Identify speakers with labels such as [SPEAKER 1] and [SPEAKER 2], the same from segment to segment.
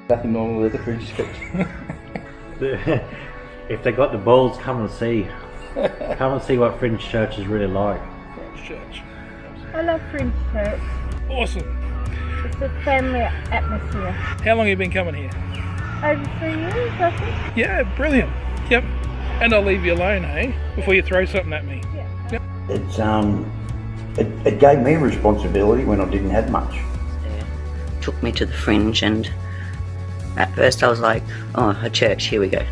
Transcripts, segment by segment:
[SPEAKER 1] Nothing normal with the Fringe Church.
[SPEAKER 2] If they got the balls, come and see. Come and see what Fringe Church is really like.
[SPEAKER 3] Fringe Church.
[SPEAKER 4] I love Fringe Church.
[SPEAKER 3] Awesome.
[SPEAKER 4] It's a family atmosphere.
[SPEAKER 3] How long have you been coming here?
[SPEAKER 4] Over 3 years, I think.
[SPEAKER 3] Yeah, brilliant. Yep. And I'll leave you alone, eh? Before you throw something at me.
[SPEAKER 4] Yeah.
[SPEAKER 3] Yep.
[SPEAKER 5] It gave me responsibility when I didn't have much.
[SPEAKER 6] Took me to the Fringe, and at first I was like, oh, a church, here we go.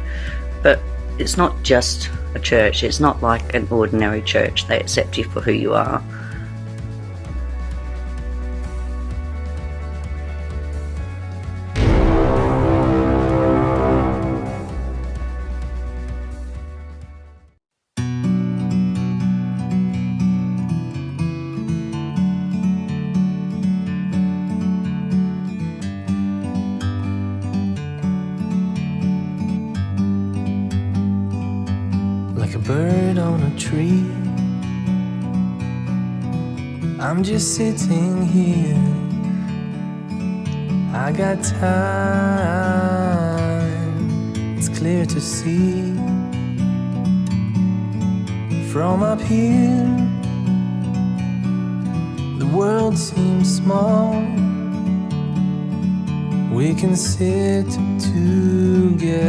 [SPEAKER 6] But it's not just a church, it's not like an ordinary church. They accept you for who you are.
[SPEAKER 7] Like a bird on a tree, I'm just sitting here. I got time, it's clear to see. From up here, the world seems small. We can sit together.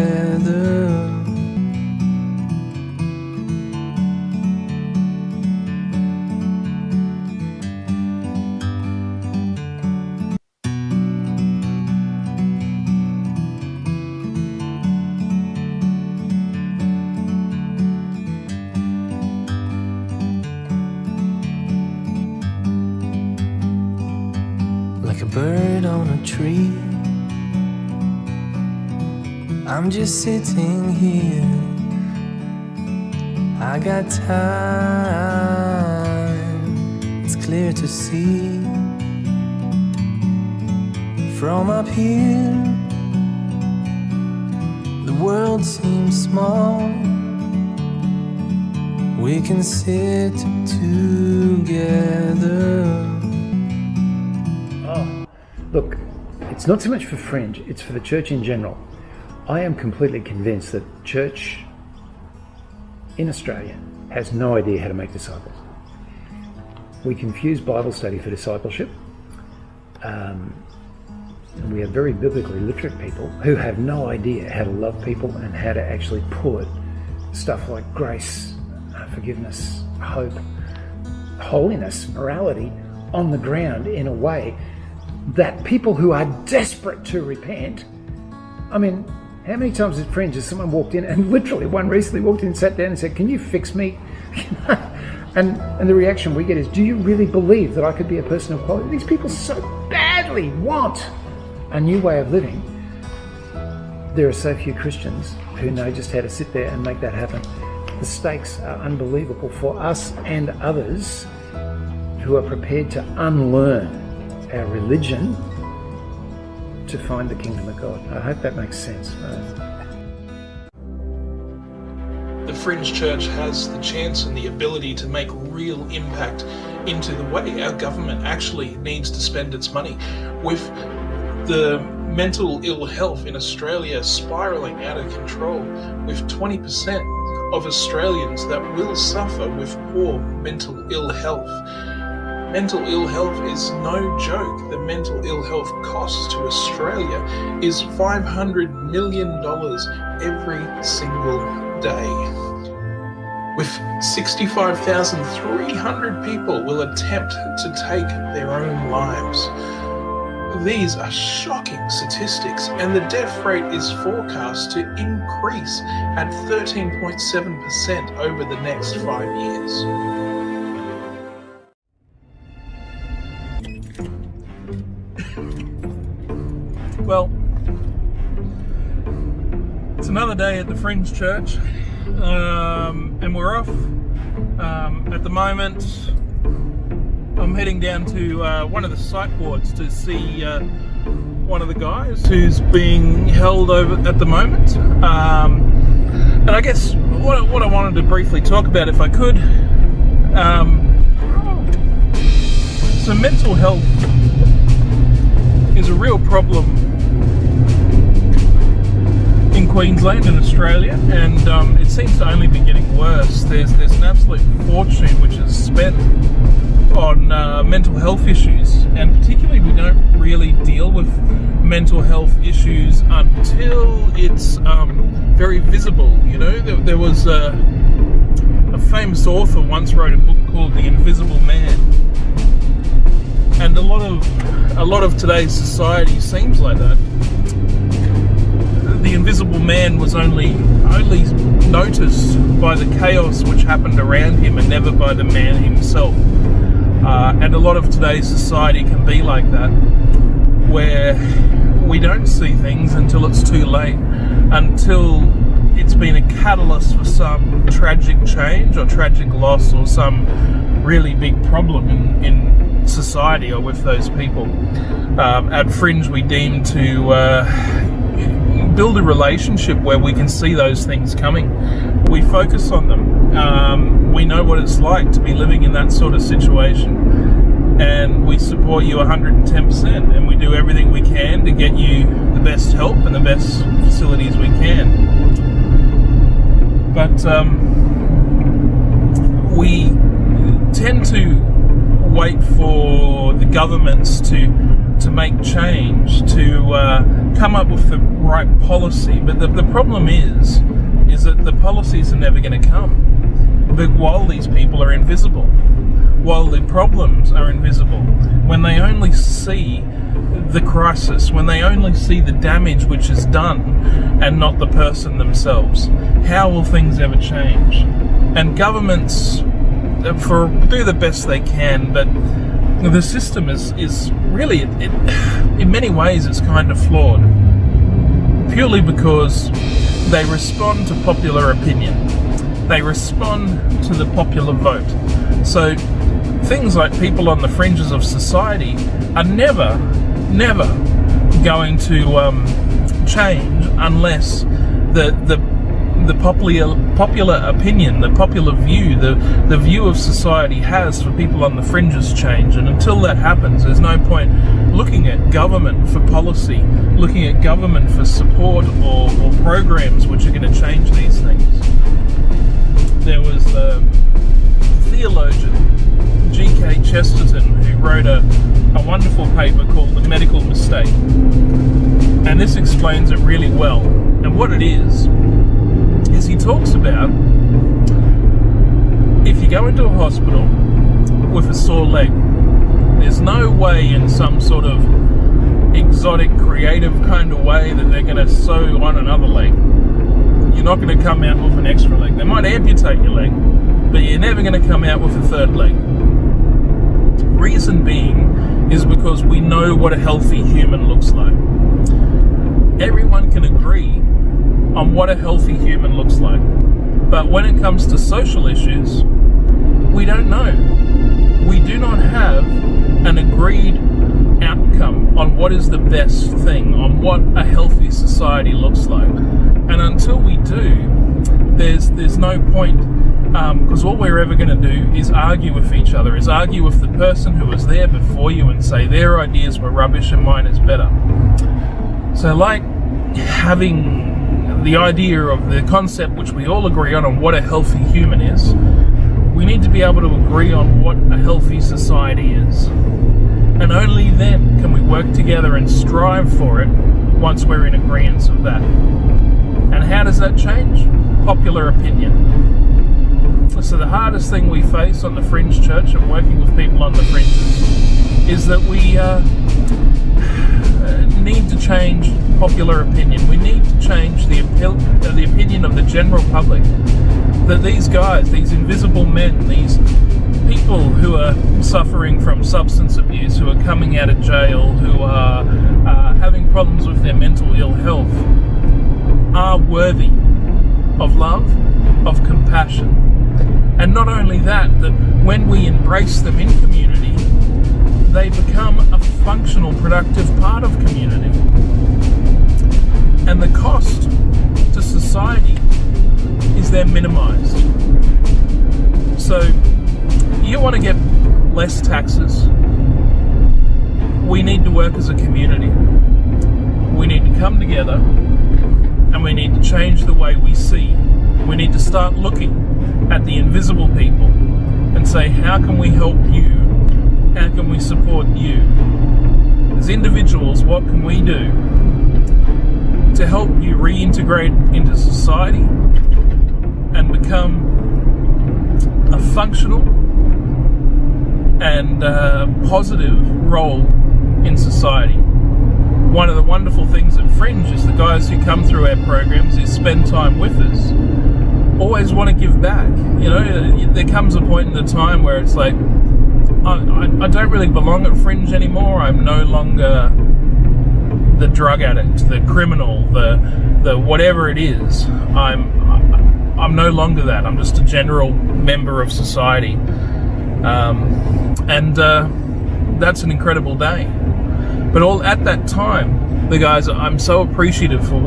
[SPEAKER 7] Like a bird on a tree, I'm just sitting here. I got time, it's clear to see. From up here, the world seems small. We can sit together.
[SPEAKER 8] Look, it's not so much for Fringe, it's for the church in general. I am completely convinced that church in Australia has no idea how to make disciples. We confuse Bible study for discipleship. And we have very biblically literate people who have no idea how to love people and how to actually put stuff like grace, forgiveness, hope, holiness, morality on the ground in a way that people who are desperate to repent, I mean, how many times at Fringe has someone walked in, and literally one recently walked in and sat down and said, can you fix me? and the reaction we get is, do you really believe that I could be a person of quality? These people so badly want a new way of living. There are so few Christians who know just how to sit there and make that happen. The stakes are unbelievable for us and others who are prepared to unlearn our religion to find the kingdom of God. I hope that makes sense.
[SPEAKER 3] The Fringe Church has the chance and the ability to make real impact into the way our government actually needs to spend its money. With the mental ill health in Australia spiralling out of control, with 20% of Australians that will suffer with poor mental ill health. Mental ill health is no joke. The mental ill health cost to Australia is $500 million every single day. With 65,300 people will attempt to take their own lives. These are shocking statistics, and the death rate is forecast to increase at 13.7% over the next 5 years. Well, it's another day at the Fringe Church, and we're off. At the moment, I'm heading down to one of the psych wards to see one of the guys who's being held over at the moment. And I guess what I wanted to briefly talk about, if I could, so mental health is a real problem Queensland in Australia, and it seems to only be getting worse. There's an absolute fortune which is spent on mental health issues, and particularly we don't really deal with mental health issues until it's very visible. You know, there was a famous author once wrote a book called The Invisible Man, and a lot of today's society seems like that. The invisible man was only noticed by the chaos which happened around him and never by the man himself. And a lot of today's society can be like that, where we don't see things until it's too late, until it's been a catalyst for some tragic change or tragic loss or some really big problem in society or with those people. At Fringe, we deem to build a relationship where we can see those things coming. We focus on them. We know what it's like to be living in that sort of situation, and we support you 110%, and we do everything we can to get you the best help and the best facilities we can. But we tend to wait for the governments to make change, to come up with the right policy. But the problem is that the policies are never going to come. But while these people are invisible, while the problems are invisible, when they only see the crisis, when they only see the damage which is done and not the person themselves, how will things ever change? And governments do the best they can, but the system is really, in many ways, it's kind of flawed, purely because they respond to popular opinion. They respond to the popular vote. So things like people on the fringes of society are never going to change unless the popular opinion, the popular view, the view of society has for people on the fringes change. And until that happens, there's no point looking at government for policy, looking at government for support or programs which are going to change these things. There was the theologian G.K. Chesterton, who wrote a wonderful paper called The Medical Mistake. And this explains it really well. And what it is he talks about, if you go into a hospital with a sore leg, there's no way in some sort of exotic, creative kind of way that they're going to sew on another leg. You're not going to come out with an extra leg. They might amputate your leg, but you're never going to come out with a third leg. Reason being is because we know what a healthy human looks like. Everyone can agree on what a healthy human looks like. But when it comes to social issues, we don't know. We do not have an agreed outcome on what is the best thing, on what a healthy society looks like. And until we do, there's no point, because all we're ever going to do is argue with each other, is argue with the person who was there before you and say their ideas were rubbish and mine is better. So like having the idea of the concept which we all agree on what a healthy human is, we need to be able to agree on what a healthy society is. And only then can we work together and strive for it once we're in agreement of that. And how does that change? Popular opinion. So the hardest thing we face on the Fringe Church and working with people on the fringes is that we need to change popular opinion. We need to change the opinion of the general public that these guys, these invisible men, these people who are suffering from substance abuse, who are coming out of jail, who are having problems with their mental ill health, are worthy of love, of compassion. And not only that, that when we embrace them in community, they become a functional, productive part of community. And the cost to society is then minimized. So, you want to get less taxes, we need to work as a community. We need to come together and we need to change the way we see. We need to start looking at the invisible people and say, how can we help you? How can we support you? As individuals, what can we do to help you reintegrate into society and become a functional and positive role in society? One of the wonderful things at Fringe is the guys who come through our programs, who spend time with us, always want to give back. You know, there comes a point in the time where it's like, I don't really belong at Fringe anymore. I'm no longer the drug addict, the criminal, the whatever it is. I'm no longer that. I'm just a general member of society, and that's an incredible day. But all at that time, the guys, I'm so appreciative for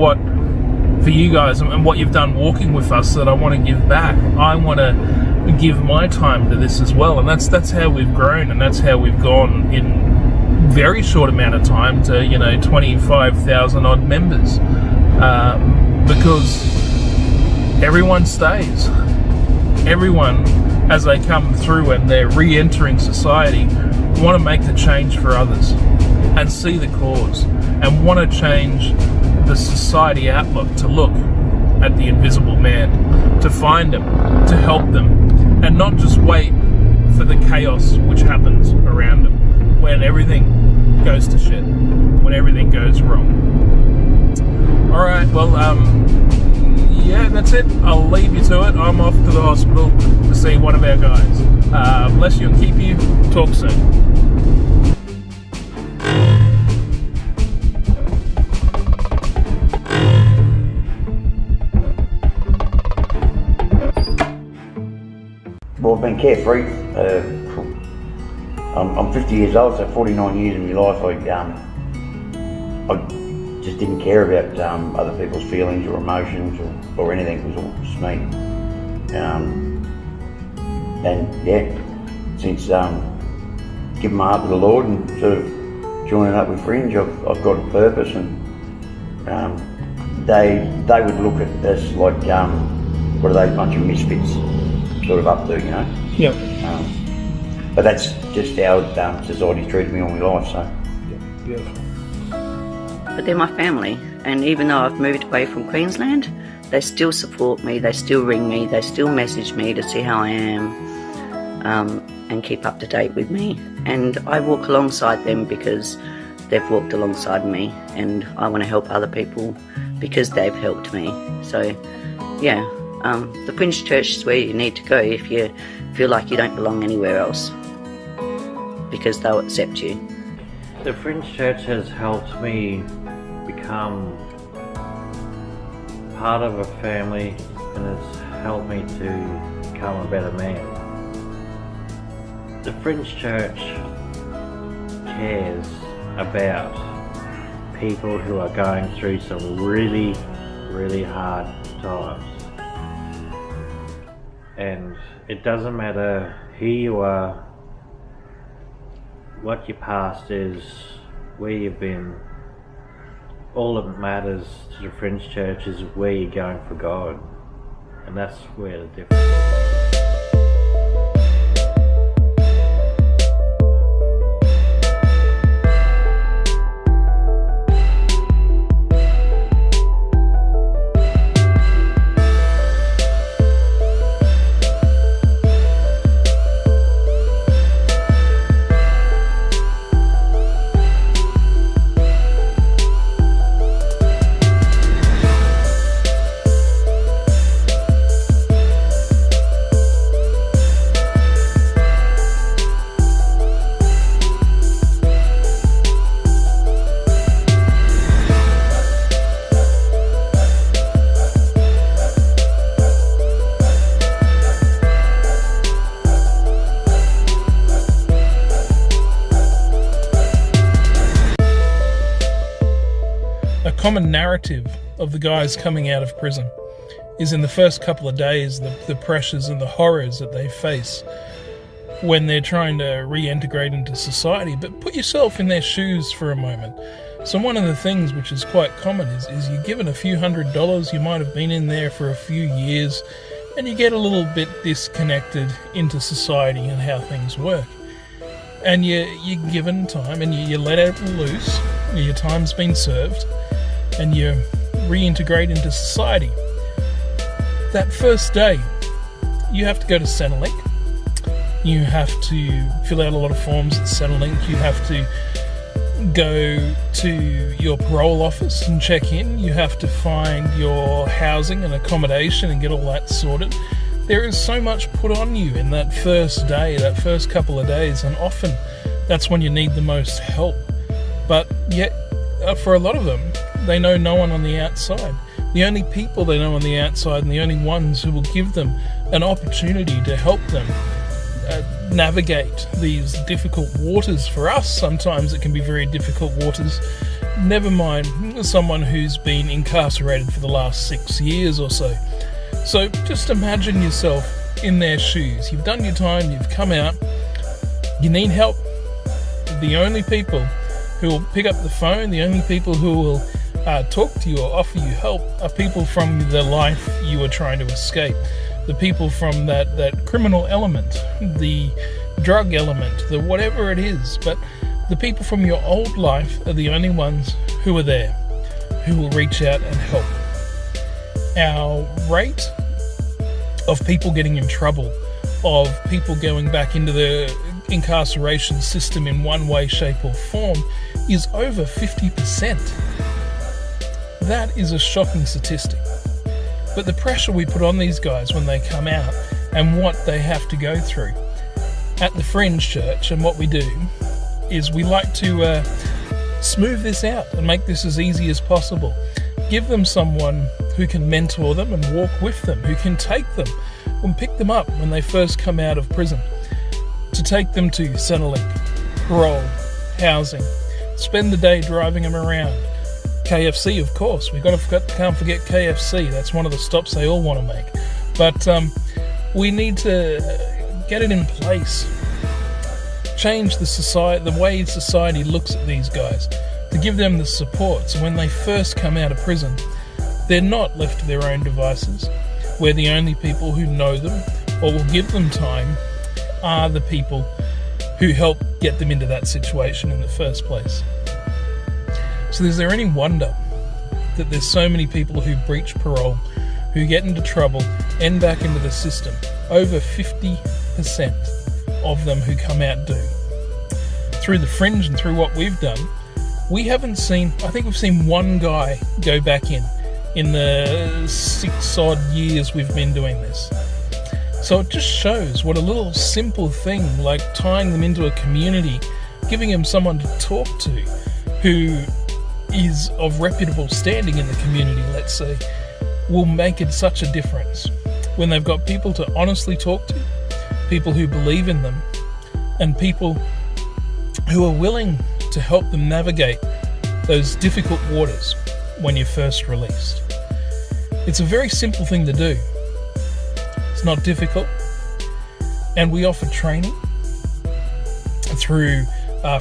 [SPEAKER 3] you guys and what you've done walking with us, that I want to give back. I want to give my time to this as well, and that's how we've grown, and that's how we've gone in very short amount of time to 25,000 odd members, because everyone stays. Everyone, as they come through and they're re-entering society, want to make the change for others and see the cause and want to change the society outlook, to look at the invisible man, to find him, to help them, and not just wait for the chaos which happens around them when everything goes to shit, when everything goes wrong. Alright, well, yeah, that's it. I'll leave you to it. I'm off to the hospital to see one of our guys. Bless you and keep you. Talk soon.
[SPEAKER 5] Well, I've been carefree. I'm 50 years old, so 49 years of my life I just didn't care about other people's feelings or emotions or anything. It was all just me. And yeah, since giving my heart to the Lord and sort of joining up with Fringe, I've got a purpose, and they would look at us like, what are they, bunch of misfits sort of up to, you know?
[SPEAKER 3] Yep.
[SPEAKER 5] But that's just how society's treated me all my life, so.
[SPEAKER 3] Yeah, beautiful.
[SPEAKER 6] But they're my family, and even though I've moved away from Queensland, they still support me, they still ring me, they still message me to see how I am, and keep up to date with me. And I walk alongside them because they've walked alongside me, and I want to help other people because they've helped me. So yeah, the Fringe Church is where you need to go if you feel like you don't belong anywhere else, because they'll accept you.
[SPEAKER 2] The Fringe Church has helped me become part of a family, and it's helped me to become a better man. The Fringe Church cares about people who are going through some really, really hard times. And it doesn't matter who you are, what your past is, where you've been. All that matters to the Fringe Church is where you're going for God, and that's where the difference is.
[SPEAKER 3] A common narrative of the guys coming out of prison is in the first couple of days, the pressures and the horrors that they face when they're trying to reintegrate into society. But put yourself in their shoes for a moment. So one of the things which is quite common is you're given a few $100, you might have been in there for a few years, and you get a little bit disconnected into society and how things work. And you're given time and you let it loose, your time's been served, and you reintegrate into society. That first day, you have to go to Centrelink. You have to fill out a lot of forms at Centrelink. You have to go to your parole office and check in. You have to find your housing and accommodation and get all that sorted. There is so much put on you in that first day, that first couple of days, and often that's when you need the most help. But yet, for a lot of them, they know no one on the outside. The only people they know on the outside and the only ones who will give them an opportunity to help them navigate these difficult waters. For us, sometimes it can be very difficult waters. Never mind someone who's been incarcerated for the last 6 years or so. So just imagine yourself in their shoes. You've done your time, you've come out, you need help. The only people who will pick up the phone, the only people who will talk to you or offer you help are people from the life you are trying to escape. The people from that criminal element, the drug element, the whatever it is. But the people from your old life are the only ones who are there, who will reach out and help. Our rate of people getting in trouble, of people going back into the incarceration system in one way, shape or form is over 50%. That is a shocking statistic. But the pressure we put on these guys when they come out and what they have to go through at the Fringe Church, and what we do is we like to smooth this out and make this as easy as possible. Give them someone who can mentor them and walk with them, who can take them and pick them up when they first come out of prison, to take them to Centrelink, parole, housing, spend the day driving them around. KFC, of course. Can't forget KFC. That's one of the stops they all want to make. But we need to get it in place. Change the way society looks at these guys. To give them the support so when they first come out of prison, they're not left to their own devices. Where the only people who know them or will give them time are the people who help get them into that situation in the first place. So is there any wonder that there's so many people who breach parole, who get into trouble, end back into the system? Over 50% of them who come out do. Through the Fringe and through what we've done, we haven't seen, I think we've seen one guy go back in the 6 odd years we've been doing this. So it just shows what a little simple thing like tying them into a community, giving them someone to talk to who is of reputable standing in the community, let's say, will make it such a difference. When they've got people to honestly talk to, people who believe in them, and people who are willing to help them navigate those difficult waters when you're first released. It's a very simple thing to do. It's not difficult. And we offer training through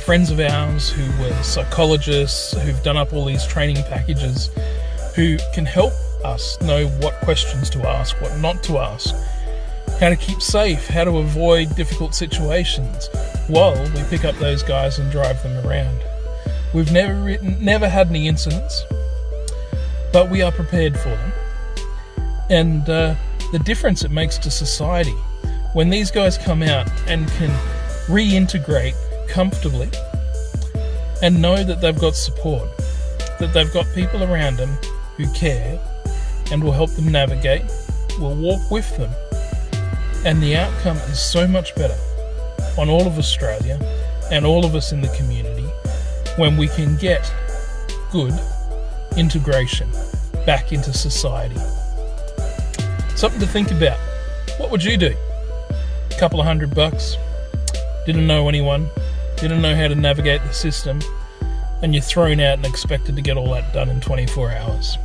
[SPEAKER 3] friends of ours who were psychologists, who've done up all these training packages, who can help us know what questions to ask, what not to ask, how to keep safe, how to avoid difficult situations while we pick up those guys and drive them around. We've never had any incidents, but we are prepared for them. And the difference it makes to society when these guys come out and can reintegrate comfortably and know that they've got support, that they've got people around them who care and will help them navigate, will walk with them, and the outcome is so much better on all of Australia and all of us in the community when we can get good integration back into society. Something to think about. What would you do? A couple of $100, didn't know anyone, didn't know how to navigate the system, and you're thrown out and expected to get all that done in 24 hours.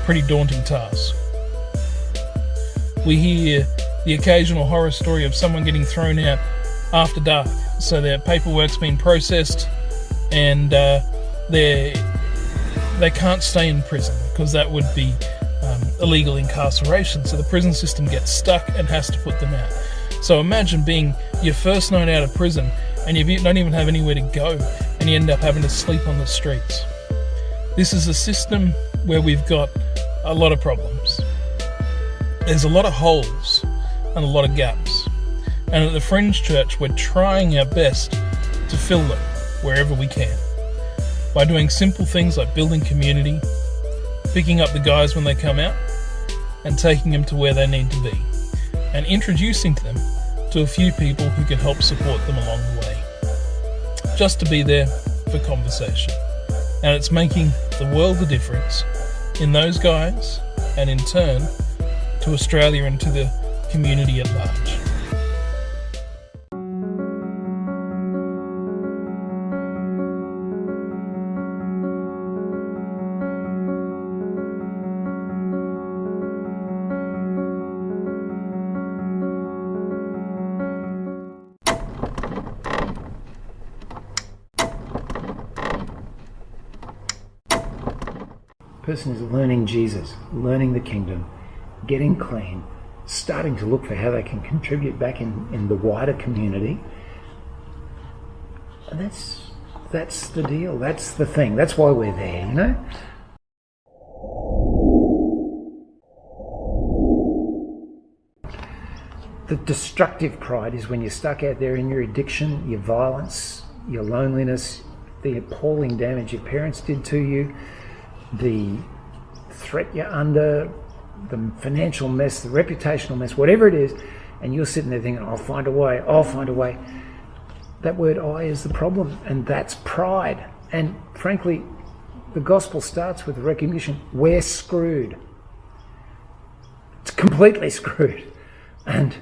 [SPEAKER 3] Pretty daunting task. We hear the occasional horror story of someone getting thrown out after dark, so their paperwork's been processed, and they can't stay in prison because that would be illegal incarceration. So the prison system gets stuck and has to put them out. So imagine being your first night out of prison and you don't even have anywhere to go, and you end up having to sleep on the streets. This is a system where we've got a lot of problems. There's a lot of holes and a lot of gaps. And at the Fringe Church, we're trying our best to fill them wherever we can. By doing simple things like building community, picking up the guys when they come out, and taking them to where they need to be, and introducing them to a few people who can help support them along the way. Just to be there for conversation. And it's making the world a difference in those guys, and in turn to Australia and to the community at large.
[SPEAKER 8] Person is learning Jesus, learning the kingdom, getting clean, starting to look for how they can contribute back in the wider community. And that's the deal, that's the thing, that's why we're there, you know? The destructive pride is when you're stuck out there in your addiction, your violence, your loneliness, the appalling damage your parents did to you, the threat you're under, the financial mess, the reputational mess, whatever it is, and you're sitting there thinking, I'll find a way, I'll find a way. That word I is the problem, and that's pride. And frankly, the gospel starts with the recognition we're screwed. It's completely screwed. And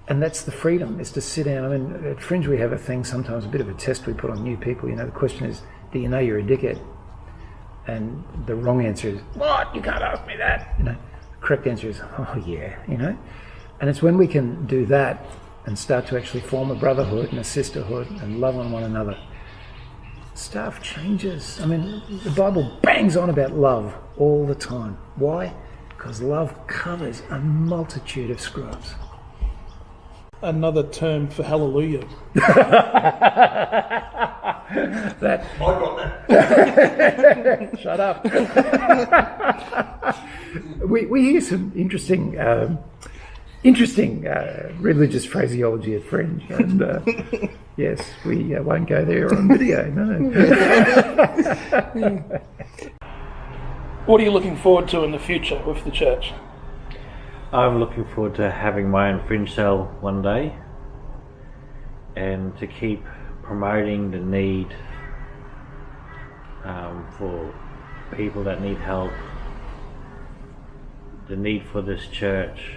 [SPEAKER 8] that's the freedom, is to sit down. I mean, at Fringe we have a thing sometimes, a bit of a test we put on new people. You know, the question is, do you know you're a dickhead? And the wrong answer is, what? You can't ask me that. You know, the correct answer is, oh yeah, you know. And it's when we can do that and start to actually form a brotherhood and a sisterhood and love on one another, stuff changes. I mean, the Bible bangs on about love all the time. Why? Because love covers a multitude of screw-ups.
[SPEAKER 3] Another term for hallelujah.
[SPEAKER 8] That
[SPEAKER 5] I got that.
[SPEAKER 8] shut up. we hear some interesting religious phraseology at Fringe, and yes, we won't go there on video. No.
[SPEAKER 3] What are you looking forward to in the future with the church?
[SPEAKER 2] I'm looking forward to having my own fringe cell one day, and to keep promoting the need for people that need help, the need for this church,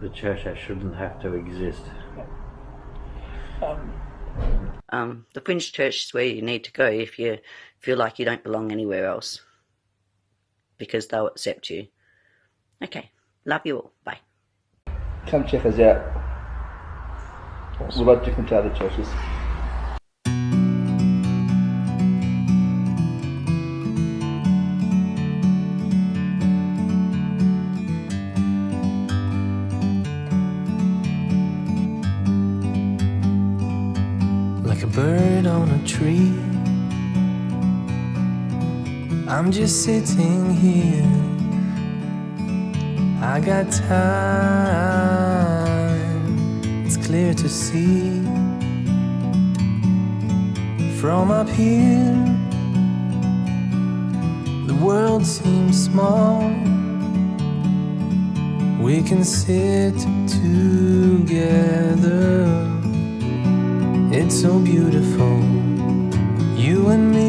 [SPEAKER 2] the church that shouldn't have to exist.
[SPEAKER 6] The Fringe Church is where you need to go if you feel like you don't belong anywhere else, because they'll accept you. Okay, love you all. Bye.
[SPEAKER 1] Come check us out. We're a lot different to other churches.
[SPEAKER 7] Like a bird on a tree, I'm just sitting here. I got time, it's clear to see. From up here, the world seems small. We can sit together. It's so beautiful, you and me.